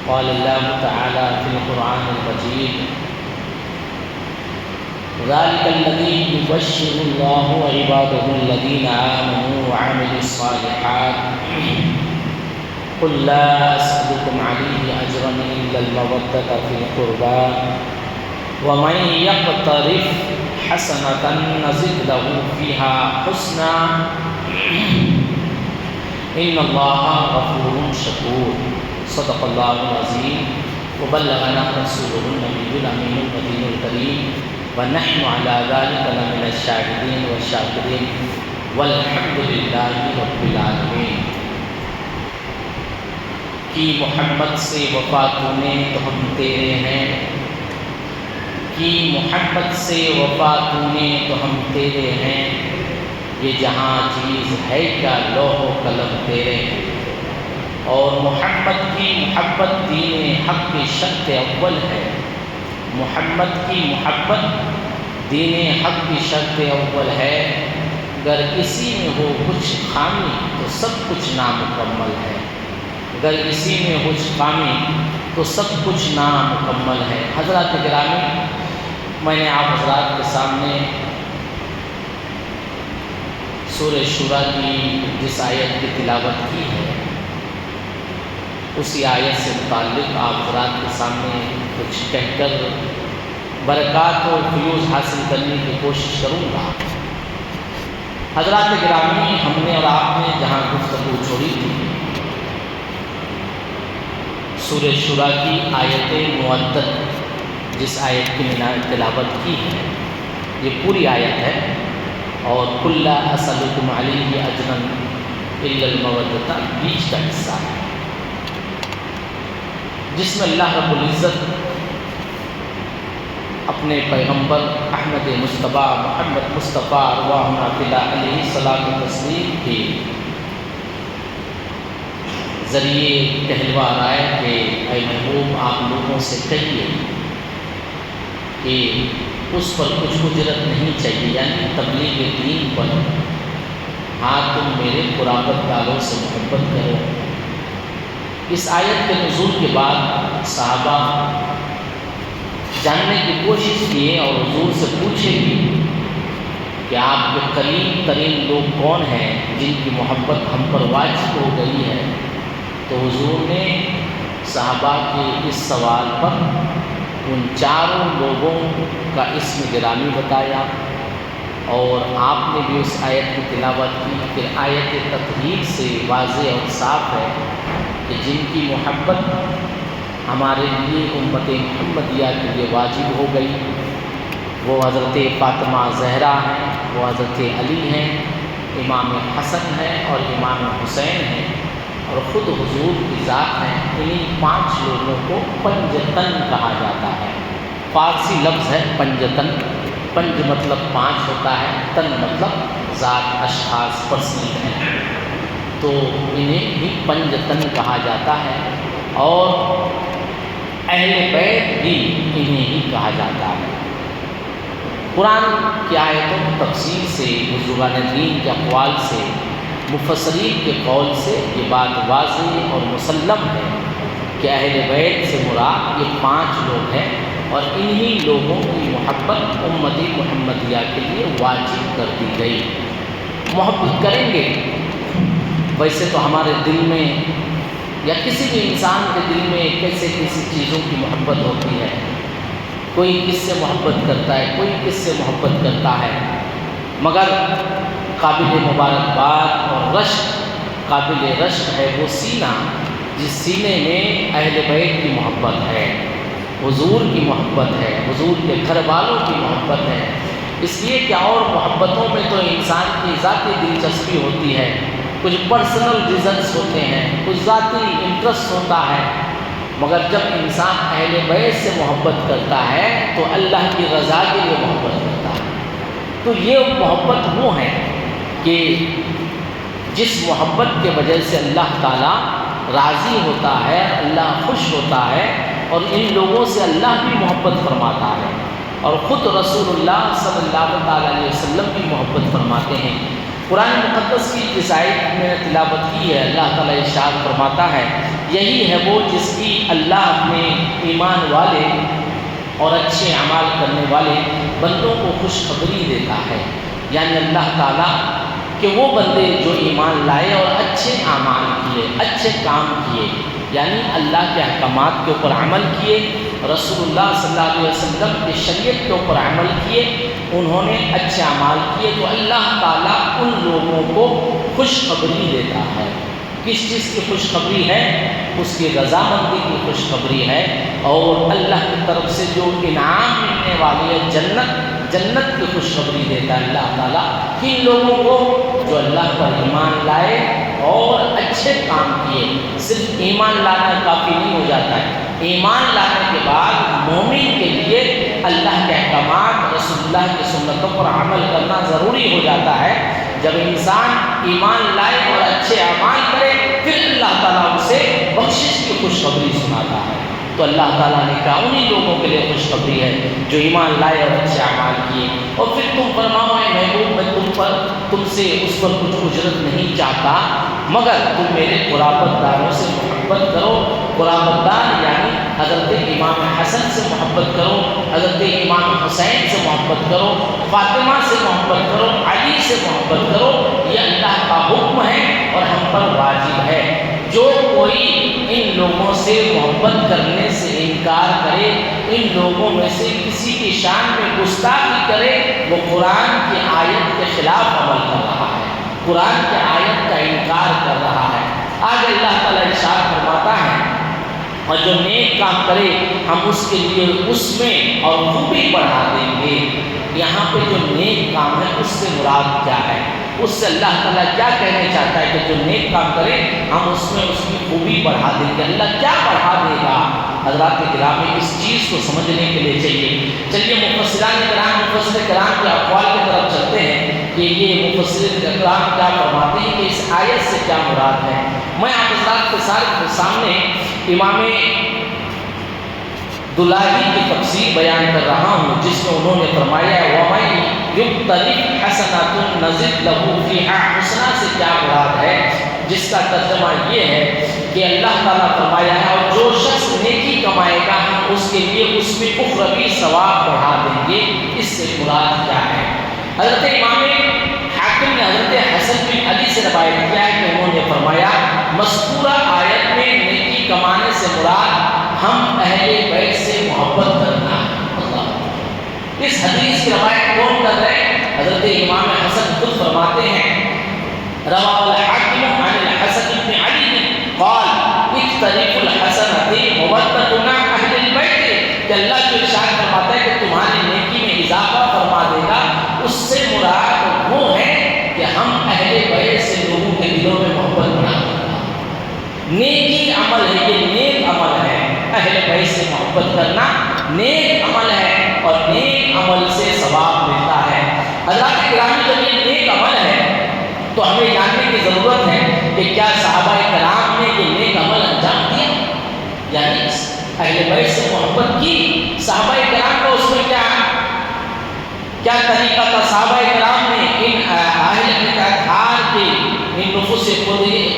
قال اللہ تعالی فی القرآن المجید ذلك الذي يبشر الله عباده الذين آمنوا وعملوا الصالحات قل لا أسألكم عليه أجرا إلا المودة في القربى ومن يقترف حسنة نزد له فيها حسنا إن الله غفور شكور صدق الله العظيم وبلغنا رسوله النبي الأمين النبي الكريم ونحن على ذلك لمن الشاهدين والشاكرين والحمد لله رب العالمين. کہ محمد سے وفا تونے تو ہم تیرے ہیں، کہ محمد سے وفا تونے تو ہم تیرے ہیں، یہ جہاں چیز ہے کیا لوح و قلم تیرے ہیں. اور محمد کی محبت دین حق کی شرط اول ہے. محمد کی محبت دین حق کی شرط اول ہے. اگر کسی میں ہو کچھ خامی تو سب کچھ نامکمل ہے. اگر اسی میں کچھ خامی تو سب کچھ نامکمل ہے. حضرات گرامی، میں نے آپ حضرات کے سامنے سورہ شورى کی جس آیت کی تلاوت کی ہے، اسی آیت سے متعلق آپ حضرات کے سامنے کچھ کہہ کر برکات اور فیوز حاصل کرنے کی کوشش کروں گا. حضرات گرامی، ہم نے اور آپ نے جہاں گفتگو چھوڑی تھی، سورہ شورى کی آیت معدد جس آیت کی میں نے تلاوت کی ہے، یہ پوری آیت ہے. اور قل لا اسألکم علیہ اجرا الا المودۃ بیچ کا حصہ ہے، جس میں اللہ رب العزت اپنے پیغمبر احمد مصطفیٰ محمد مصطفیٰ ارواحنا فدا علیہ الصلاۃ والتسلیم کے ذریعے کہلوا رہا ہے کہ اے محبوب، آپ لوگوں سے کہیے کہ اس پر کچھ اجرت نہیں چاہیے، یعنی تبلیغ دین پر. ہاں، تم میرے قرابت داروں سے محبت کرو. اس آیت کے نزول کے بعد صحابہ جاننے کی کوشش کیے اور حضور سے پوچھے بھی کہ آپ کے قریب ترین لوگ کون ہیں جن کی محبت ہم پر واجب ہو گئی ہے. تو حضور نے صحابہ کے اس سوال پر ان چاروں لوگوں کا اسم گرامی بتایا، اور آپ نے بھی اس آیت کی تلاوت کی. پھر آیت تطہیر سے واضح اور صاف ہے کہ جن کی محبت ہمارے لیے امت محمدیہ کے لیے واجب ہو گئی، وہ حضرت فاطمہ زہرا ہیں، وہ حضرت علی ہیں، امام حسن ہیں اور امام حسین ہیں، اور خود حضور کی ذات ہیں. انہیں 5 لوگوں کو پنجتن کہا جاتا ہے. فارسی لفظ ہے پنجتن. پنج مطلب 5 ہوتا ہے، تن مطلب ذات، اشخاص، پرسنل ہیں. تو انہیں بھی پنجتن کہا جاتا ہے، اور اہل بیت بھی انہیں ہی کہا جاتا ہے. قرآن کی آیتوں کی تفسیر سے، بزرگان دین کے اقوال سے، مفسرین کے قول سے یہ بات واضح اور مسلم ہے کہ اہل بیت سے مراد یہ 5 لوگ ہیں، اور انہی لوگوں کی محبت امت محمدیہ کے لیے واجب کر دی گئی. محبت کریں گے. ویسے تو ہمارے دل میں یا کسی بھی انسان کے دل میں کیسے چیزوں کی محبت ہوتی ہے. کوئی کس سے محبت کرتا ہے، کوئی کس سے محبت کرتا ہے، مگر قابل مبارکباد اور قابل رشک ہے وہ سینہ جس سینے میں اہل بیت کی محبت ہے، حضور کی محبت ہے، حضور کے گھر والوں کی محبت ہے. اس لیے کہ اور محبتوں میں تو انسان کی ذاتی دلچسپی ہوتی ہے، کچھ پرسنل ریزنس ہوتے ہیں، کچھ ذاتی انٹرسٹ ہوتا ہے، مگر جب انسان اہل بیت سے محبت کرتا ہے تو اللہ کی رضا کے لیے محبت کرتا ہے. تو یہ محبت وہ ہے کہ جس محبت کے وجہ سے اللہ تعالیٰ راضی ہوتا ہے، اللہ خوش ہوتا ہے، اور ان لوگوں سے اللہ بھی محبت فرماتا ہے، اور خود رسول اللہ صلی اللہ علیہ وسلم بھی محبت فرماتے ہیں. قرآن مقدس کی جس آیت میں نے تلاوت کی ہے، اللہ تعالیٰ ارشاد فرماتا ہے یہی ہے وہ جس کی اللہ اپنے ایمان والے اور اچھے اعمال کرنے والے بندوں کو خوشخبری دیتا ہے۔ یعنی اللہ تعالیٰ کہ وہ بندے جو ایمان لائے اور اچھے اعمال کیے، اچھے کام کیے، یعنی اللہ کے احکامات کے اوپر عمل کیے، رسول اللہ صلی اللہ علیہ وسلم کی شریعت کے اوپر عمل کیے، انہوں نے اچھے اعمال کیے، تو اللہ تعالیٰ ان لوگوں کو خوشخبری دیتا ہے۔ کس چیز کی خوشخبری ہے؟ اس کی رضامندی کی خوشخبری ہے، اور اللہ کی طرف سے جو انعام ملنے والی ہے جنت کی خوشخبری دیتا ہے اللہ تعالیٰ کن لوگوں کو؟ جو اللہ پر ایمان لائے اور اچھے کام کیے۔ صرف ایمان لانا کافی نہیں ہو جاتا ہے، ایمان لانے کے بعد مومن کے لیے اللہ کے احکامات، رسول اللہ کی سنتوں پر عمل کرنا ضروری ہو جاتا ہے۔ جب انسان ایمان لائے اور اچھے اعمال کرے، پھر اللہ تعالیٰ اسے بخشش کی خوشخبری سناتا ہے۔ تو اللہ تعالیٰ نے کہا انہی لوگوں کے لیے خوشخبری ہے جو ایمان لائے اور اچھے اعمال کیے۔ اور پھر تم فرماؤ اے محبوب، میں تم سے اس پر کچھ اجرت نہیں چاہتا، مگر تم میرے قرابت داروں سے محبت کرو۔ قرابت دار یعنی حضرت امام حسن سے محبت کرو، حضرت امام حسین سے محبت کرو، فاطمہ سے محبت کرو، علی سے محبت کرو۔ یہ اللہ کا حکم ہے اور ہم پر واجب ہے۔ جو کوئی ان لوگوں سے محبت کرنے سے انکار کرے، ان لوگوں میں سے کسی کی شان میں گستاخی کرے، وہ قرآن کی آیت کے خلاف عمل کر رہا ہے، قرآن کی آیت کا انکار کر رہا ہے۔ آگے اللہ تعالیٰ ارشاد فرماتا ہے اور جو نیک کام کرے ہم اس کے لیے اس میں اور خوبی بڑھا دیں گے۔ یہاں پہ جو نیک کام ہے اس سے مراد کیا ہے؟ اس سے اللہ تعالیٰ کیا کہنا چاہتا ہے کہ جو نیک کام کرے ہم اس میں اس کی خوبی بڑھا دیں گے۔ اللہ کیا بڑھا دے گا؟ حضرات گرامی اس چیز کو سمجھنے کے لیے چلیے مفسران کرام کے اقوال کی طرف چلتے ہیں کہ یہ مفسرین کرام کیا فرماتے ہیں کہ اس آیت سے کیا مراد ہے۔ میں آپ حضرات کے سامنے امام دلاہی کی تفسیر بیان کر رہا ہوں، جس میں انہوں نے فرمایا ہے وَمَن يُقْتَرِفْ حَسَنَةٌ نَزِدْ لَهُ فِيهَا حُسْنًا سے کیا مراد ہے؟ جس کا ترجمہ یہ ہے کہ اللہ تعالیٰ فرمایا ہے اور جو شخص نیکی کمائے گا ہم اس کے لیے اس میں اخروی ثواب بڑھا دیں گے۔ اس سے مراد کیا ہے؟ حضرت امام حاکم نے حضرت حسن بن علی سے روایت کیا ہے کہ انہوں نے فرمایا مذکورہ آیت میں نیکی کمانے سے مراد ہم اہل بیت سے محبت کرنا ہے۔ اس حدیث کی روایت کون کر رہے ہیں؟ حضرت امام حسن خود فرماتے ہیں رواه الحاکم عن الحسن بن علی قال اقترف الحسنۃ مودتنا اہل البیت، کہ اللہ جو ارشاد فرماتا ہے کہ تمہاری نیکی میں اضافہ فرما دے گا، اس سے مراد وہ ہے کہ ہم اہل بیت سے لوگوں کے دلوں میں محبت بنا دیں گا۔ نیکی عمل ہے، یہ نیک عمل ہے، اہل بیت سے محبت کرنا نیک عمل ہے اور نیک عمل سے ثواب ملتا ہے۔ حضرات گرامی جب یہ نیک عمل ہے تو ہمیں جاننے کی ضرورت ہے کہ کیا صحابہ کرام نے یہ نیک عمل انجام دیا، یعنی اہل بیت سے محبت کی؟ صحابہ کرام کا اس میں کیا طریقہ تھا؟ صحابہ کرام نے ان اہل اطہار کے ان نفوس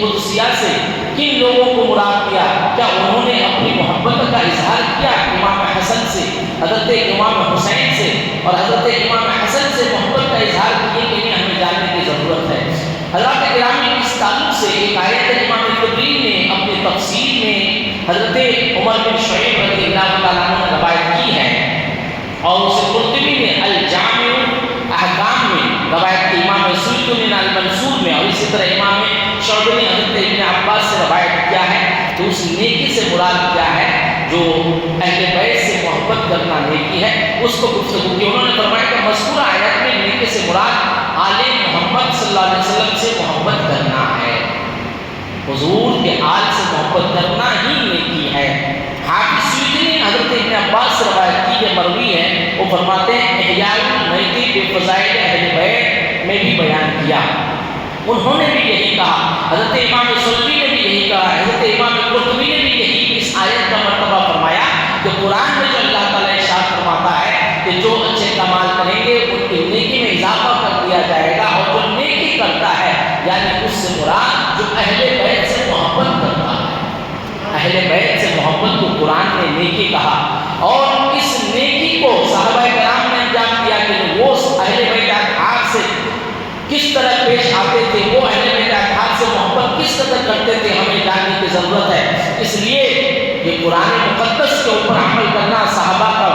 قدسیہ سے کن لوگوں کو مراد کیا؟ کیا انہوں نے اپنی محبت کا اظہار کیا امام حسن سے، حضرت امام حسین سے، اور حضرت امام حسن سے محبت کا اظہار کیے کہ نہیں؟ ہمیں جاننے کی ضرورت ہے۔ حضرات گرامی اس تعلق سے ایک آیت امام جبریل نے اپنی تفسیر میں حضرت عمر بن شعیب رضی اللہ تعالیٰ عنہ نے روایت کی ہے، اور اسے قرطبی نے الجامع احکام میں روایت کی، امام سیوطی نے المنصور میں، اور اسی طرح امام شعبی نے حضرت ابن عباس سے روایت کیا ہے۔ تو اس نیکی سے مراد کیا ہے؟ جو اہل بیت سے محبت کرنا نیکی ہے، اس کو گفتگو کی۔ انہوں نے فرمایا کہ مذکورہ آیت میں نیکی سے مراد آل محمد صلی اللہ علیہ وسلم سے محبت کرنا ہے، حضور کے آل سے محبت کرنا ہی نیکی ہے۔ حافظ سیوطی نے حضرت ابن عباس سے روایت کی، یہ مروی ہے، وہ فرماتے ہیں احیاء المیت بفضائل اہل بیت میں بھی بیان کیا، انہوں نے بھی یہی کہا، حضرت امام سلمی نے بھی یہی کہا، حضرت امام قرطبی نے بھی یہی اس آیت کا مرتبہ فرمایا کہ قرآن میں جو اللہ تعالیٰ ارشاد فرماتا ہے کہ جو اچھے کمال کریں گے ان کی نیکی میں اضافہ کر دیا جائے گا، اور جو نیکی کرتا ہے یعنی اس سے مراد جو اہل بیت سے محبت کرتا ہے، بیت سے محبت کو قرآن نے نیکی کہا، اور اس نیکی کو صحابہ کرام نے انجام دیا کہ وہ اہل بیت اطہار سے کس طرح پیش آتے تھے، وہ اہل بیت اطہار سے محبت کس طرح کرتے تھے، ہمیں جاننے کی ضرورت ہے۔ اس لیے یہ قرآن مقدس کے اوپر عمل کرنا صحابہ کا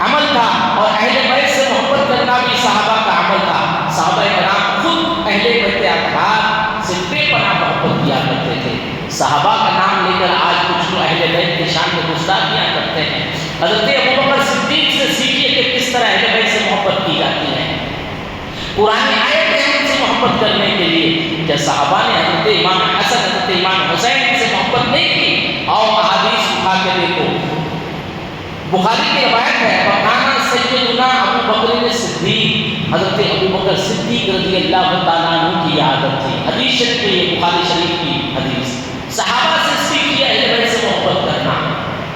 عمل تھا، اور اہل بیت سے محبت کرنا بھی صحابہ کا عمل تھا۔ صحابہ کرام خود اہل بیت اطہار سے بے پناہ محبت کیا کرتے تھے۔ صحابہ کا نام لے کر آج کچھ لوگ اہل بیت کی شان میں گستاخیاں کرتے ہیں۔ حضرت ابوبکر صدیق سے سیکھیے کہ کس طرح اہل بیت سے محبت کی جاتی ہے۔ قرآن آیت ہے ان سے محبت کرنے کے لیے کہ صحابہ نے حضرت امام حسن، حضرت امام حسین سے محبت نہیں کی۔ اور احادیث اٹھا کے دیکھو، بخاری کی روایت ہے وکانا سیدنا ابو بکر صدیق، حضرت ابوبکر صدیق رضی اللہ تعالیٰ عنہ کی عادت تھی۔ حدیث شریف ہے یہ، بخاری شریف کی حدیث۔ صحابہ سے سیکھیے اہل بیت سے محبت کرنا۔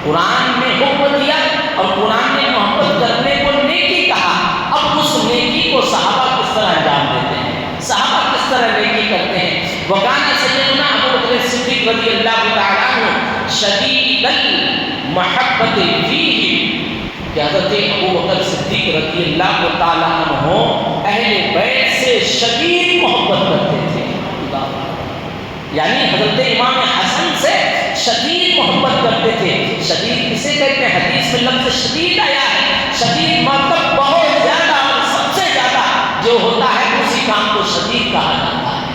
قرآن نے حکم دیا اور قرآن نے محبت کرنے کو نیکی کہا۔ اب اس نیکی کو صحابہ کس طرح انجام دیتے ہیں، صحابہ کس طرح نیکی کرتے ہیں۔ وکانا سیدنا ابو بکر صدیق رضی اللہ تعالیٰ عنہ شدید المحبت فیہ، کہ حضرت ابو بکر صدیق رضی اللہ تعالیٰ عنہ اہل بیت سے شدید محبت کرتے تھے۔ یعنی حضرت امام حسن سے شدید محبت کرتے تھے۔ شدید کسے کہتے ہیں؟ حدیث میں لفظ شدید آیا ہے، شدید مطلب بہت زیادہ اور سب سے زیادہ جو ہوتا ہے اسی کام کو شدید کہا جاتا ہے۔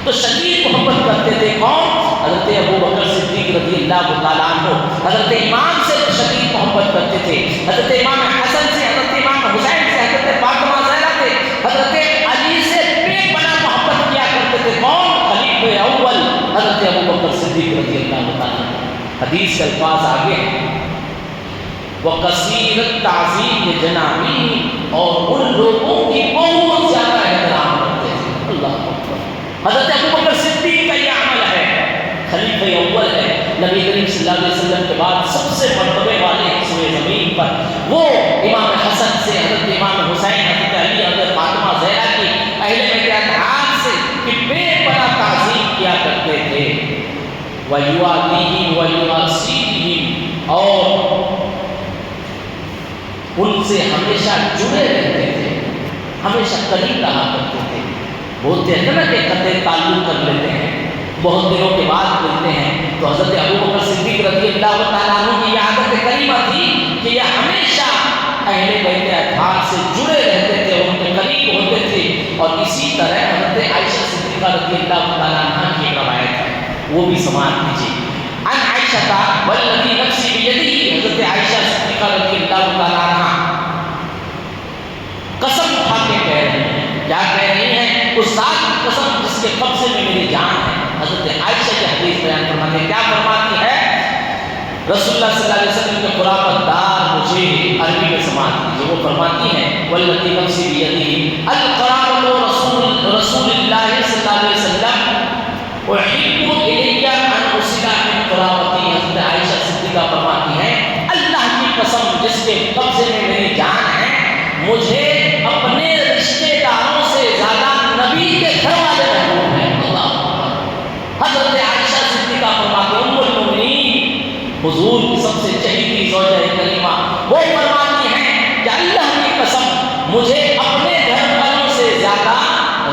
تو شدید محبت کرتے تھے کون؟ حضرت ابو بکر صدیق رضی اللہ تعالیٰ عنہ۔ حضرت امام سے شدید محبت کرتے تھے، حضرت امام حسن سے، حضرت امام حسین سے، حضرت فاطمہ زہرا سے، حضرت علی سے بے پناہ محبت کیا کرتے تھے۔ کون؟ خلیفہ اول حضرت ابو بکر صدیق رضی اللہ تعالیٰ عنہ۔ حدیث کے الفاظ آگے ہیں وَقَصِيرَ التَّعْظِيمِ لِجَنَابِهِ، اور ان لوگوں کی بہت زیادہ احترام کرتے تھے۔ اللہ اکبر۔ حضرت ابو بکر صدیق کا یہ عمل ہے، خلیفہ اول ہے، نبی کریم صلی اللہ علیہ وسلم کے بعد سب سے مرتبے والے سوئے زمین پر، وہ امام حسن سے، حضرت امام حسین، حضرت علی، حضرت فاطمہ زہرا کی اہل بیت اطہار سے کہ بے پناہ تعظیم کیا کرتے تھے۔ وَيُوَالِيهِمْ وَيُوَاسِيهِمْ، اور ان سے ہمیشہ جڑے رہتے تھے، ہمیشہ قریب رہا کرتے تھے۔ بولتے ہیں نا کہ قطع تعلق کر لیتے ہیں، بہت دنوں کے بعد ملتے ہیں، تو حضرت ابو بکر صدیق رضی اللہ تعالیٰ عنہ کی یہ عادت کریمہ تھی کہ یہ ہمیشہ اہل بیت اطہار سے جڑے رہتے تھے، ان کے قریب ہوتے تھے۔ اور اسی طرح حضرت عائشہ صدیقہ رضی اللہ تعالیٰ عنہ کی روایت ہے، وہ بھی سماعت کیجیے۔ عن عائشہ والذی نفسی بیدہ، حضرت عائشہ صدیقہ رضی اللہ تعالیٰ عنہ قسم کھا کے کہہ رہی ہیں، کیا کہہ رہی ہیں؟ اس ذات کی قسم جس کے قبضے میں میری جان ہے۔ حضرت عائشہ کی حدیث بیان فرماتے ہیں، کیا فرماتی ہے؟ رسول اللہ صلی اللہ علیہ وسلم کے قرابت دار مجھے عربی میں سماعت کیجیے، وہ فرماتی ہیں والذی نفسی بیدہ القرابۃ رسول اللہ صلی اللہ علیہ وسلم احب الی ان اصل من قرابتی۔ حضرت عائشہ صدیقہ فرماتی ہیں اللہ کی قسم جس کے قبضے میں میری جان ہے، مجھے اپنے رشتے داروں سے زیادہ نبی کے گھر والے محبوب ہیں۔ حضرت عائشہ صدیقہ فرماتی ہیں، ام المؤمنین، حضور کی سب سے چہیتی زوجہ کریمہ، وہ فرماتی ہیں کہ اللہ کی قسم مجھے اپنے گھر والوں سے زیادہ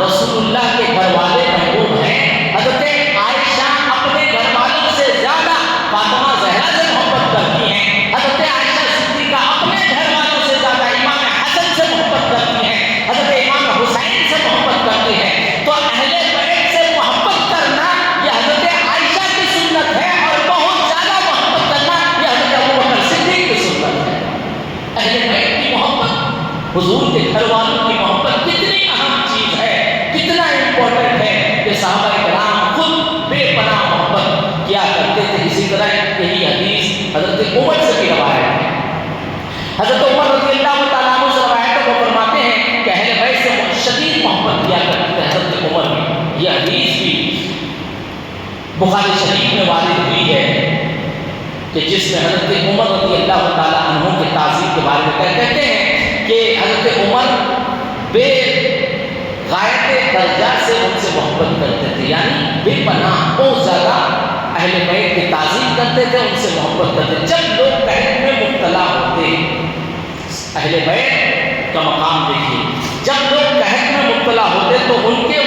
رسول اللہ کے گھر والے محبوب ہیں۔ حضرت عائشہ اپنے گھر والوں سے زیادہ فاطمہ زہرا سے محبت کرتی ہیں، حضرت عائشہ صدیقہ اپنے گھر والوں سے زیادہ امام حسن سے محبت کرتی ہیں، حضرت امام حسین سے محبت کرتی ہیں۔ تو اہل بیت سے محبت کرنا یہ حضرت عائشہ کی سنت ہے، اور بہت زیادہ محبت کرنا یہ حضرت ابو بکر صدیق کی سنت ہے۔ اہل بیت کی محبت، حضور کے گھر والوں کی محبت کتنی اہم چیز ہے، کتنا امپورٹنٹ ہے کہ صحابہ کرام خود بے پناہ محبت کیا کرتے تھے۔ اسی طرح یہی حدیث حضرت عمر سے بھی روایت ہے، حضرت عمر رضی اللہ تعالیٰ عنہ سے روایت ہے، وہ فرماتے ہیں کہ اہل بیت سے شدید محبت کیا کرتے تھے حضرت عمر بھی۔ یہ حدیث بھی بخاری شریف میں وارد ہوئی ہے کہ جس میں حضرت عمر رضی اللہ تعالیٰ عنہ کے تعظیم کے بارے میں کہتے ہیں کہ حضرت عمر بے غایت درجہ سے ان سے محبت کرتے تھے، یعنی بے پناہ بہت زیادہ اہل بیت کی تعظیم کرتے تھے، ان سے محبت کرتے تھے۔ جب لوگ قحط میں مبتلا ہوتے، اہل بیت کا مقام دیکھیے، جب لوگ قحط میں مبتلا ہوتے تو ان کے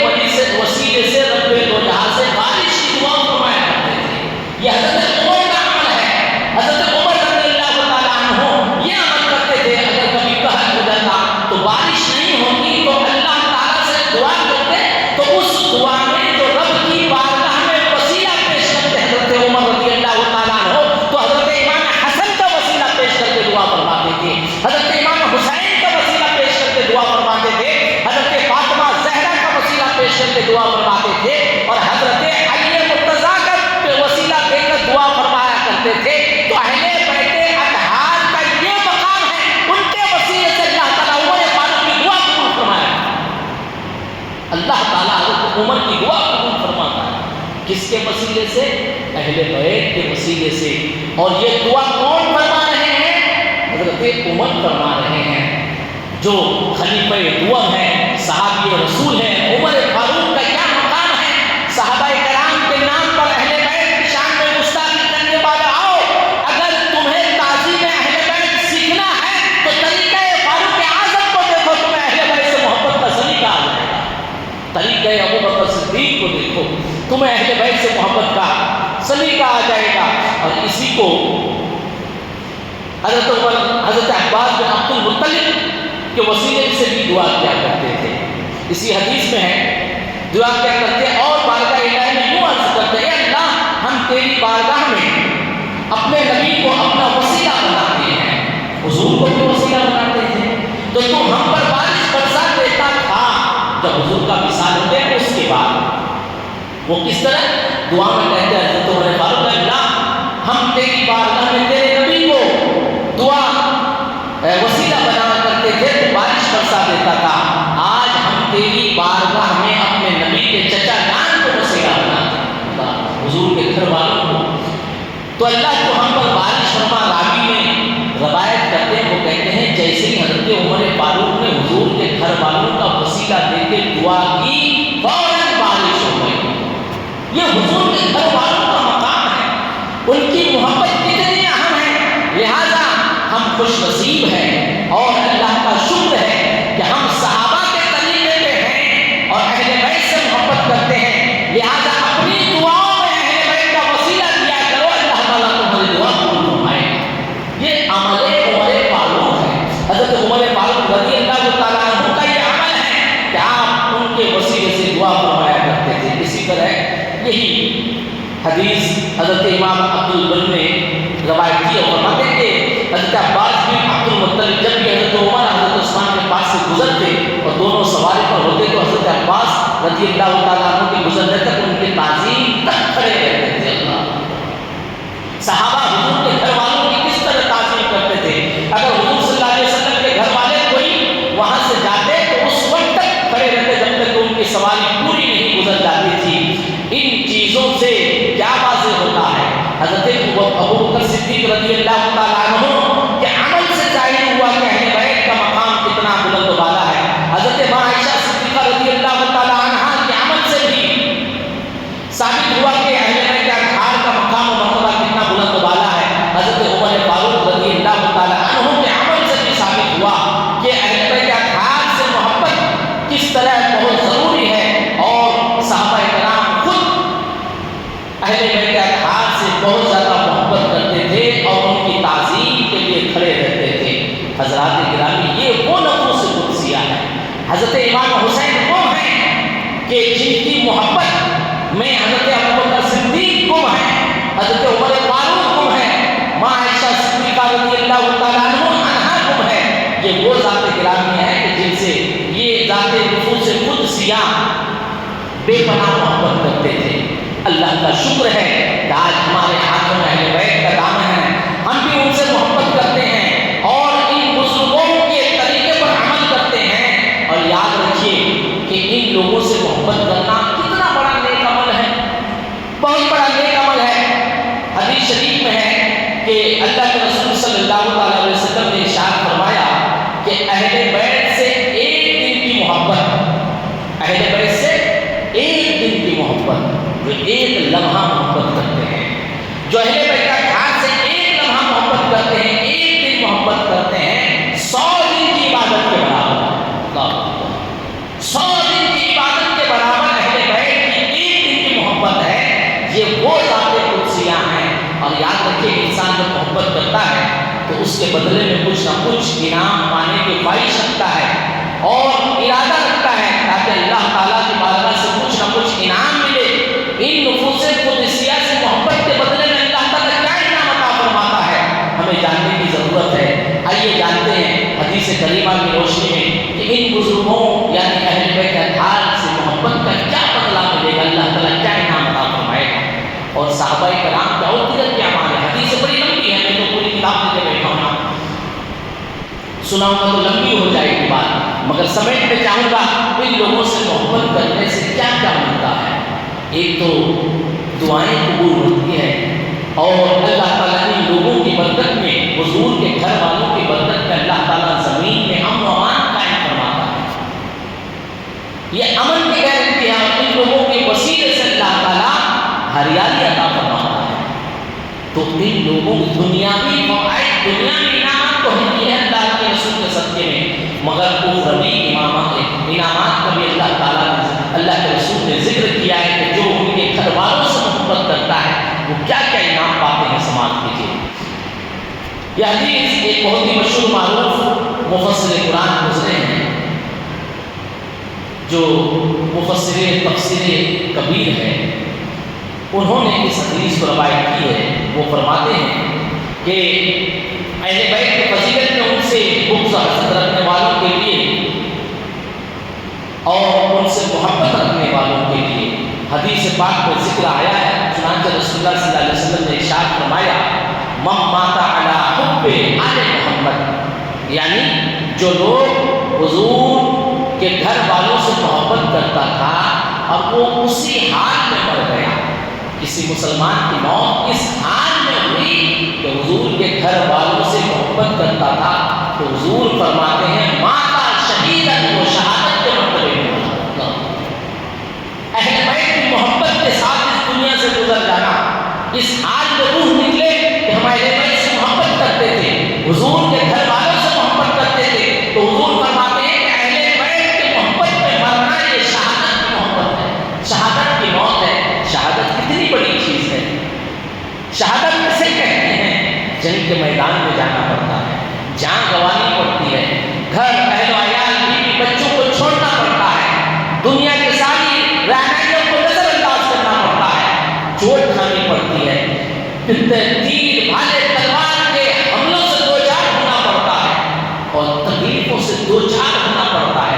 وسیلے سے رب دو جہاں سے بارش کی دعا فرمایا کرتے تھے۔ یہ حضرت عمر کا عمل ہے، حضرت عمر رضی اللہ تعالیٰ عنہ یہ عمل کرتے تھے، اگر کبھی قحط ہو جاتا تو بارش نہیں ہوتی تو اللہ تعالیٰ سے دعا کرتے، تو اس دعا میں جو رب کی بارگاہ میں وسیلہ پیش کرتے حضرت عمر رضی اللہ تعالیٰ عنہ، تو حضرت امام حسن کا وسیلہ پیش کر کے دعا فرماتے تھے، حضرت امام حسین کا وسیلہ پیش کر کے دعا فرماتے تھے، حضرت فاطمہ زہرا کا وسیلہ پیش کر کے دعا فرماتے تھے، اور حضرت علی مرتضیٰ کا وسیلہ دے کر دعا فرمایا کرتے تھے۔ تو اہل بیت اطہار کا یہ مقام ہے، ان کے وسیلے سے اللہ تعالیٰ عمر فاروق کی دعا قبول فرمایا، اللہ تعالیٰ حضرت عمر کی دعا قبول فرماتا ہے، کس کے وسیلے سے؟ اہل بیت کے وسیلے سے۔ اور یہ دعا کون فرما رہے ہیں؟ حضرت عمر فرما رہے ہیں، جو خلیفہ دوم ہیں، صحابی رسول ہیں۔ عمر فاروق کا کیا مقام ہے؟ صحابہ کرام کے نام پر اہل بیت کی شان میں گستاخی کرنے والا، آؤ اگر تمہیں تعظیم اہل بیت سیکھنا ہے تو طریقہ فاروق اعظم کو دیکھو، تمہیں اہل بیت سے محبت کا سلیقہ آ جائے گا۔ طریقہ ابو بکر صدیق کو دیکھو، تمہیں اہل بیت سے محبت کا سلیقہ آ جائے گا۔ اور اسی کو حضرت عمر حضرت عباس بن عبد المطلب کے وسیلے سے بھی دعا کیا کرتے تھے۔ اسی حدیث میں ہے، دعا کیا کرتے اور بارگاہ الہی میں یوں عرض کرتے، اے اللہ ہم تیری بارگاہ میں اپنے نبی کو اپنا وسیلہ بناتے ہیں، حضور کو بھی وسیلہ بناتے تھے، تو تو ہم پر بارش برسا دیتا تھا۔ جب حضور کا مثال ہوتے ہیں اس کے بعد وہ کس طرح دعا میں کہتے ہیں، حضرت عمر فاروق، اللہ ہم تیری بارگاہ میں تیرے نبی کو دعا وسیلہ بنا کرتے تھے تو بارش برسا دیتا تھا، آج ہم تیری بارگاہ میں اپنے نبی کے چچا جان کو وسیلہ بناتے ہیں، حضور کے گھر والوں کو۔ تو اللہ جو ہم پر بارش فرما، راوی میں روایت کرتے ہیں، وہ کہتے ہیں جیسے ہی حضرت عمر فاروق نے حضور کے گھر والوں کا وسیلہ دے کے دعا کی، فوراً بارش ہو گئی۔ یہ حضور کے گھر والوں کا مقام ہے، ان کی محبت کتنی اہم ہے، لہذا ہم خوش نصیب ہیں اور اللہ کا شکر ہے کہ ہم صحابہ کے طریقے پہ ہیں اور اہل بیت سے محبت کرتے ہیں، لہذا اپنی دعاؤں میں اہل بیت کا وسیلہ دیا کرو، اللہ تعالیٰ تمہاری دعا قبول فرمائے گا۔ یہ عمل عمر فاروق ہے، حضرت عمر فاروق رضی اللہ تعالیٰ عنہ کا یہ عمل ہے کہ آپ ان کے وسیلے سے دعا فرمایا کرتے تھے۔ اسی طرح یہی حدیث حضرت امام عبد البر نے روایت کی اور فرماتے ہیں کہ حضرت عباس بن عبد المطلب جب بھی حضرت عمر حضرت عثمان کے پاس سے گزرتے اور دونوں سواری پر ہوتے تو حضرت عباس رضی اللہ تعالیٰ عنہ کے گزرنے تک ان کی تعظیم تک کھڑے رہتے تھے۔ اللہ صحابہ حضور کے گھر والوں کی کس طرح تعظیم کرتے تھے، اگر حضور صلی اللہ علیہ وسلم کے گھر والے کوئی وہاں سے جاتے تو اس وقت تک کھڑے رہتے جب تک ان کی سواری پوری نہیں گزر جاتی تھی۔ ان چیزوں سے کیا واضح ہوتا ہے، حضرت ابو بکر صدیق رضی اللہ تعالیٰ عنہ کے عمل سے ظاہر ہوا کہ اہل بیت کا مقام کتنا بلند و بالا ہے۔ حضرت ماں عائشہ صدیقہ رضی اللہ تعالیٰ عنہ کے عمل سے بھی ثابت ہوا کہ اہل بیت کے اطہار کا مقام و مرتبہ کتنا بلند و بالا ہے۔ حضرت عمر فاروق رضی اللہ تعالیٰ عنہ کے عمل سے بھی ثابت ہوا کہ اہل بیت کے اطہار سے محبت کس طرح بہت ضروری ہے، اور صحابہ کرام خود اہل بیت کے اطہار سے بہت زیادہ محبت کرتے تھے اور ان کی تعظیم کے لیے کھڑے رہتے تھے۔ حضرات گرامی، یہ وہ نفوس قدسیہ ہے۔ حضرت امام حسین وہ ہیں کہ جن کی محبت میں حضرت ابوبکر صدیق گم ہے، حضرت عمر فاروق گم ہے، ماں عائشہ صدیقہ رضی اللہ تعالیٰ عنہا گم ہے۔ یہ وہ ذات گرامی ہے کہ جن سے یہ ذات نفوس قدسیہ بے پناہ محبت کرتے تھے۔ اللہ کا شکر ہے کہ آج ہمارے ہاتھوں میں اہل بیت کا دامن ہے، ہم بھی ان سے محبت کرتے ہیں اور ان بزرگوں کے طریقے پر عمل کرتے ہیں۔ اور یاد رکھیے کہ ان لوگوں سے محبت کرنا کتنا بڑا نیک عمل ہے، بہت بڑا نیک عمل ہے۔ حدیث شریف میں ہے کہ اللہ کے رسول صلی اللہ علیہ وسلم نے ارشاد فرمایا کہ اہل بیت سے ایک دن کی محبت، اہل بیت سے ایک دن کی محبت، جو ایک لمحہ محبت کرتے ہیں، جو اہل بیت کا خیال سے ایک لمحہ محبت کرتے ہیں، ایک دن محبت کرتے ہیں، 100 دن کی عبادت کے برابر ہے۔ 100 دن کی عبادت کے برابر اہل بیت کی ایک دن کی محبت ہے۔ یہ وہ ذات قدسیہ ہیں۔ اور یاد رکھیے انسان جب محبت کرتا ہے تو اس کے بدلے میں کچھ نہ کچھ انعام پانے کی خواہش رکھتا ہے اور ارادہ رکھتا ہے تاکہ اللہ تعالیٰ کی بارگاہ سے کچھ نہ کچھ انعام ملے۔ ان نفوس قدسیہ سے محبت کے بدلے میں اللہ تعالیٰ کیا انعام عطا فرماتا ہے، ہمیں جاننے کی ضرورت ہے۔ آئیے جانتے ہیں حدیث کریمہ کی روشنی میں کہ ان بزرگوں یعنی اہل بیت اطہار سے محبت کا کیا بدلہ ملے گا، اللہ تعالیٰ کیا انعام عطا فرمائے گا، اور صحابہ کرام کیا اور دیگر کیا معنی ہے۔ حدیث بڑی لمبی ہے، میں تو پوری کتاب لے کے بیٹھا ہوں، سناؤں گا تو لمبی ہو جائے گی بات، مگر سمیٹ میں چاہوں گا ان لوگوں سے محبت کرنے سے کیا کیا ملتا ہے۔ ایک تو دعائیں قبول ہوتی ہے اور اللہ تعالیٰ ان لوگوں کی برکت میں، حضور کے گھر والوں کی برکت میں اللہ تعالیٰ زمین میں امن و امان قائم فرماتا ہے۔ یہ امن کی گارنٹی ہے اور ان لوگوں کے وسیلے سے اللہ تعالیٰ ہریالی عطا فرماتا ہے۔ تو ان لوگوں کی دنیاوی فوائد، دنیاوی انعامات تو ہیں یہ اللہ کے رسول کے صدقے میں، مگر اخروی انعامات کا بھی اللہ تعالیٰ نے، اللہ کے رسول نے ذکر کیا ہے کہ جو ان کے گھر والوں سے محبت کرتا ہے وہ کیا کیا انعام پاتے ہیں، سماعت کیجیے۔ یہ حدیث ایک بہت ہی مشہور معروف مفسر قرآن گزرے ہیں، جو مفسر تفسیر کبیر ہے، انہوں نے اس حدیث کو روایت کی ہے۔ وہ فرماتے ہیں کہ اہل بیت کی فضیلت میں ان سے بغض و حسد رکھنے والوں کے لیے اور ان سے محبت رکھنے والوں کے لیے حدیث پاک میں ذکر آیا ہے۔ چنانچہ رسول اللہ صلی اللہ علیہ وسلم نے ارشاد فرمایا من مات علی حب آل محمد، یعنی جو لوگ حضور کے گھر والوں سے محبت کرتا تھا اور وہ اسی حال میں مر گیا، کسی مسلمان کی موت اس حال میں ہوئی کہ حضور کے گھر والوں سے محبت کرتا تھا، تو حضور فرماتے ہیں ماتا شہیداً، وہ شہادت کے مرتبے میں ہوتا۔ اہل بیت کی محبت کے ساتھ اس دنیا سے گزر جانا، اس حال میں روح نکلے کہ ہم اہل بیت سے محبت کرتے تھے، حضور کے گھر والوں سے محبت کرتے تھے، تو حضور فرماتے ہیں کہ اہل بیت کی محبت میں مرنا یہ شہادت کی محبت ہے، شہادت کی موت ہے۔ شہادت کتنی بڑی چیز ہے، شہادت کسے کہتے ہیں؟ جنگ کے میدان میں جانا پڑتا ہے، جان گنوانی پڑتی ہے، گھر اہل و عیال بیوی بچوں کو چھوڑنا پڑتا ہے، دنیا کی ساری رہنمائیوں کو نظر انداز کرنا پڑتا ہے، چوٹ کھانی پڑتی ہے، تیر بھالے تلوار کے حملوں سے دوچار ہونا پڑتا ہے اور تکلیفوں سے دوچار ہونا پڑتا ہے،